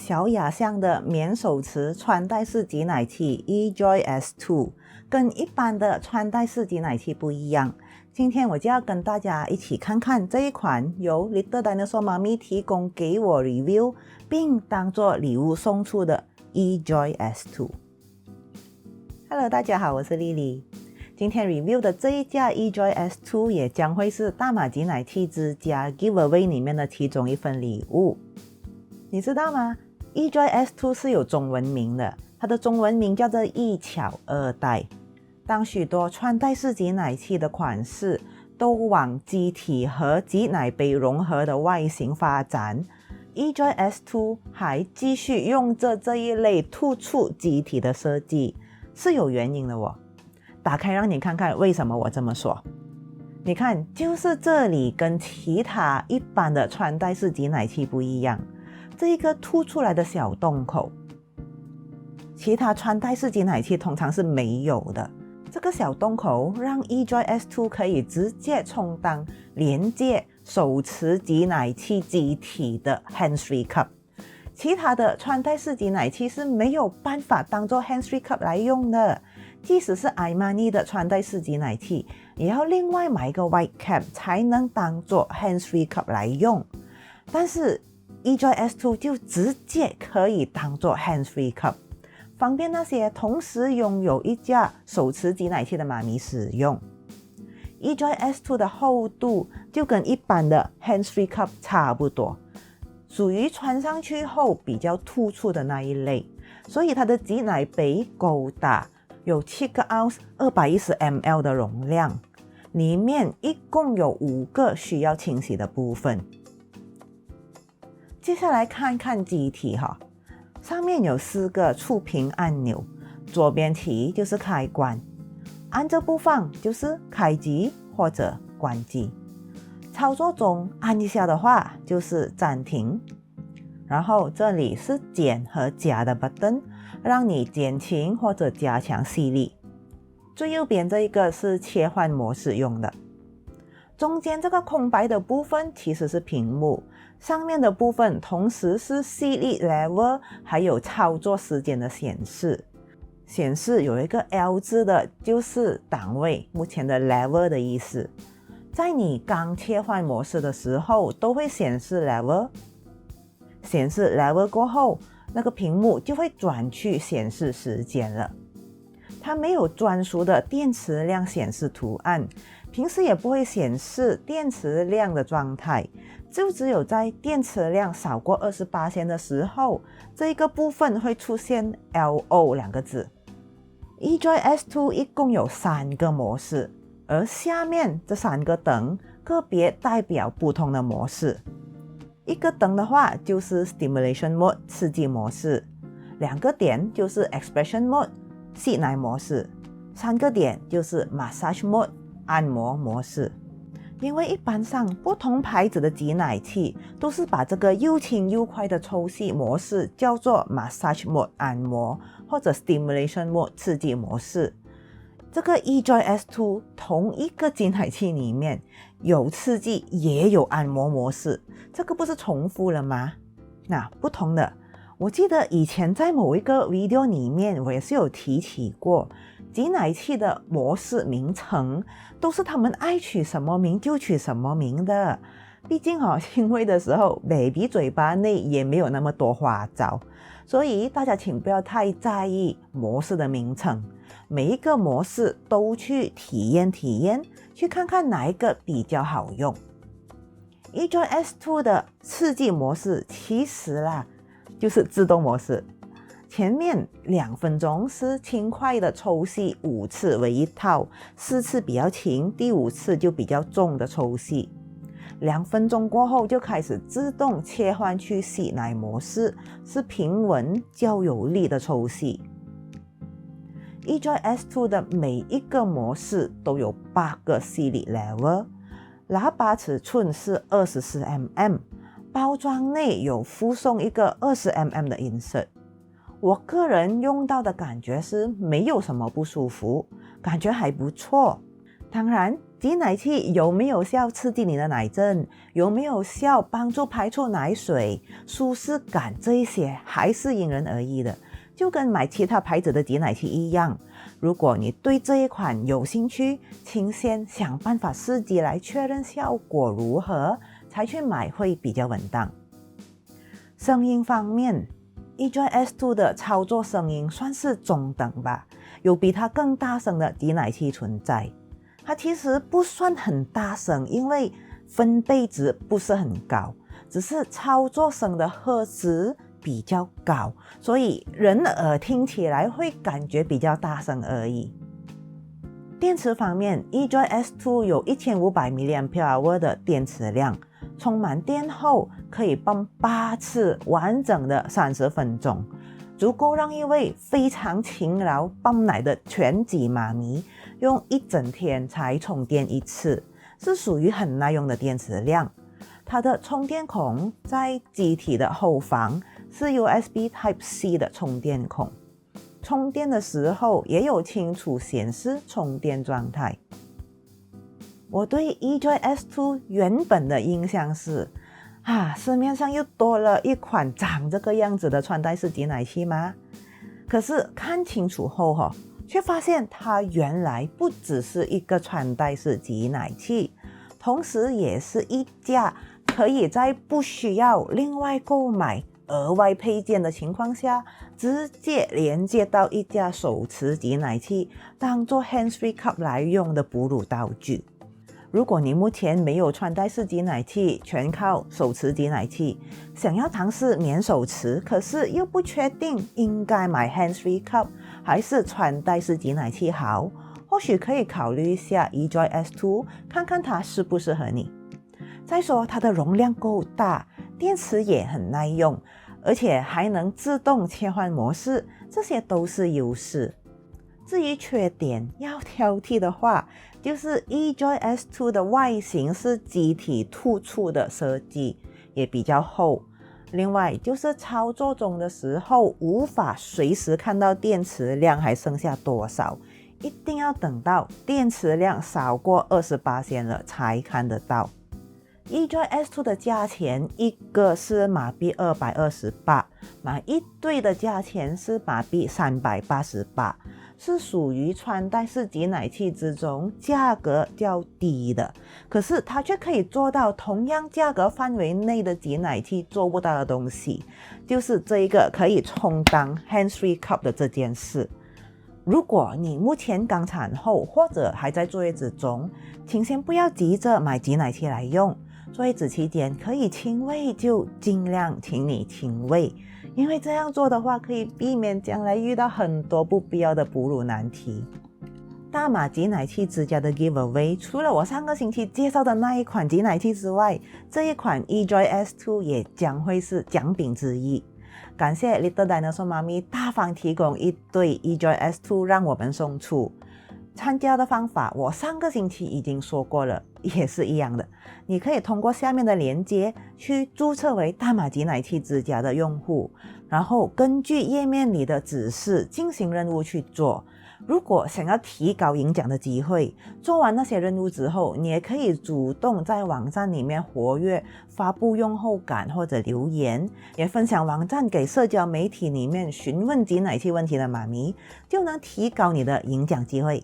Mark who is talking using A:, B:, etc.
A: 小雅象的棉手持穿戴式挤奶器 eJoy S2 跟一般的穿戴式挤奶器不一样。今天我就要跟大家一起看看这一款由 Little Dinosaur 妈咪提供给我 review 并当作礼物送出的 eJoy S2。 Hello， 大家好，我是 Lily。今天 review 的这一架 eJoy S2 也将会是大马挤奶器之家 giveaway 里面的其中一份礼物。你知道吗？ eJoy S2 是有中文名的，它的中文名叫做一巧二代。当许多穿戴式挤奶器的款式都往机体和挤奶杯融合的外形发展， eJoy S2 还继续用着这一类突出机体的设计，是有原因的哦。打开让你看看为什么我这么说。你看，就是这里跟其他一般的穿戴式挤奶器不一样，这一个凸出来的小洞口，其他穿戴式挤奶器通常是没有的。这个小洞口让 eJoy S2 可以直接充当连接手持挤奶器机体的 hands-free cup。其他的穿戴式挤奶器是没有办法当做 hands-free cup 来用的，即使是 iMani 的穿戴式挤奶器，也要另外买一个 white cap 才能当做 hands-free cup 来用。但是 eJoy S2 就直接可以当做 hands-free cup， 方便那些同时拥有一架手持挤奶器的妈咪使用。eJoy S2 的厚度就跟一般的 hands-free cup 差不多，属于穿上去后比较突出的那一类，所以它的挤奶杯够大，有7个 ounce 210ml 的容量，里面一共有5个需要清洗的部分。接下来看看机体上面有4个触屏按钮，左边提就是开关，按着不放就是开机或者关机。操作中按一下的话就是暂停，然后这里是减和加的 button， 让你减轻或者加强吸力。最右边这一个是切换模式用的。中间这个空白的部分其实是屏幕，上面的部分同时是吸力 level 还有操作时间的显示。显示有一个 L 字的就是档位，目前的 level 的意思。在你刚切换模式的时候都会显示 level， 显示 level 过后，那个屏幕就会转去显示时间了。它没有专属的电池量显示图案，平时也不会显示电池量的状态，就只有在电池量少过28%的时候，这一个部分会出现 LO 2个字。eJoy S2 一共有3个模式，而下面这3个灯个别代表不同的模式。一个灯的话就是 Stimulation Mode 刺激模式，2个点就是 Expression Mode 吸奶模式，3个点就是 Massage Mode 按摩模式。因为一般上不同牌子的挤奶器都是把这个又轻又快的抽吸模式叫做 Massage Mode 按摩或者 Stimulation Mode 刺激模式。这个 eJoy S2 同一个挤奶器里面有刺激也有按摩模式，这个不是重复了吗？那不同的，我记得以前在某一个 video 里面我也是有提起过，挤奶器的模式名称都是他们爱取什么名就取什么名的。毕竟亲喂的时候 baby 嘴巴内也没有那么多花招，所以大家请不要太在意模式的名称，每一个模式都去体验，去看看哪一个比较好用。eJoy S2 的刺激模式其实就是自动模式，前面2分钟是轻快的抽吸5次为一套，4次比较轻，第5次就比较重的抽吸。2分钟过后就开始自动切换去吸奶模式，是平稳较有力的抽吸。eJoy S2 的每一个模式都有8个吸力 level， 喇叭尺寸是 24mm， 包装内有附送一个 20mm 的 insert。 我个人用到的感觉是没有什么不舒服，感觉还不错。当然挤奶器有没有效刺激你的奶阵，有没有效帮助排出奶水，舒适感这一些还是因人而异的，就跟买其他牌子的挤奶器一样。如果你对这一款有兴趣，请先想办法试机来确认效果如何，才去买会比较稳当。声音方面， eJoy S2 的操作声音算是中等吧，有比它更大声的挤奶器存在。它其实不算很大声，因为分贝值不是很高，只是操作声的赫兹比较高，所以人耳听起来会感觉比较大声而已。电池方面， eJoy S2 有1500 mAh 的电池量，充满电后可以泵8次完整的30分钟，足够让一位非常勤劳泵奶的全职妈咪用一整天才充电一次，是属于很耐用的电池量。它的充电孔在机体的后方，是 USB Type-C 的充电孔，充电的时候也有清楚显示充电状态。我对 eJoy S2 原本的印象是市面上又多了一款长这个样子的穿戴式挤奶器吗？可是看清楚后却发现它原来不只是一个穿戴式挤奶器，同时也是一架可以在不需要另外购买额外配件的情况下，直接连接到一架手持挤奶器，当做 hands-free cup 来用的哺乳道具。如果你目前没有穿戴式挤奶器，全靠手持挤奶器，想要尝试免手持，可是又不确定应该买 hands-free cup 还是穿戴式挤奶器好，或许可以考虑一下 eJoy S2， 看看它适不适合你。再说它的容量够大，电池也很耐用，而且还能自动切换模式，这些都是优势。至于缺点要挑剔的话，就是 eJoy S2 的外形是机体突出的设计，也比较厚。另外就是操作中的时候无法随时看到电池量还剩下多少，一定要等到电池量少过20%了才看得到。eJoy S2 的价钱，一个是马币228，买一对的价钱是马币388，是属于穿戴式挤奶器之中价格较低的，可是它却可以做到同样价格范围内的挤奶器做不到的东西，就是这一个可以充当 hands-free cup 的这件事。如果你目前刚产后或者还在坐月子中，请先不要急着买挤奶器来用，坐月子期间可以亲喂就尽量请你亲喂，因为这样做的话可以避免将来遇到很多不必要的哺乳难题。大马挤奶器之家的 giveaway， 除了我上个星期介绍的那一款挤奶器之外，这一款 eJoy S2 也将会是奖品之一。感谢 Little Dinosaur 妈咪大方提供一对 eJoy S2 让我们送出。参加的方法我上个星期已经说过了，也是一样的。你可以通过下面的链接去注册为大马挤奶器之家的用户，然后根据页面里的指示进行任务去做。如果想要提高赢奖的机会，做完那些任务之后，你也可以主动在网站里面活跃，发布用后感或者留言，也分享网站给社交媒体里面询问挤奶器问题的妈咪，就能提高你的赢奖机会。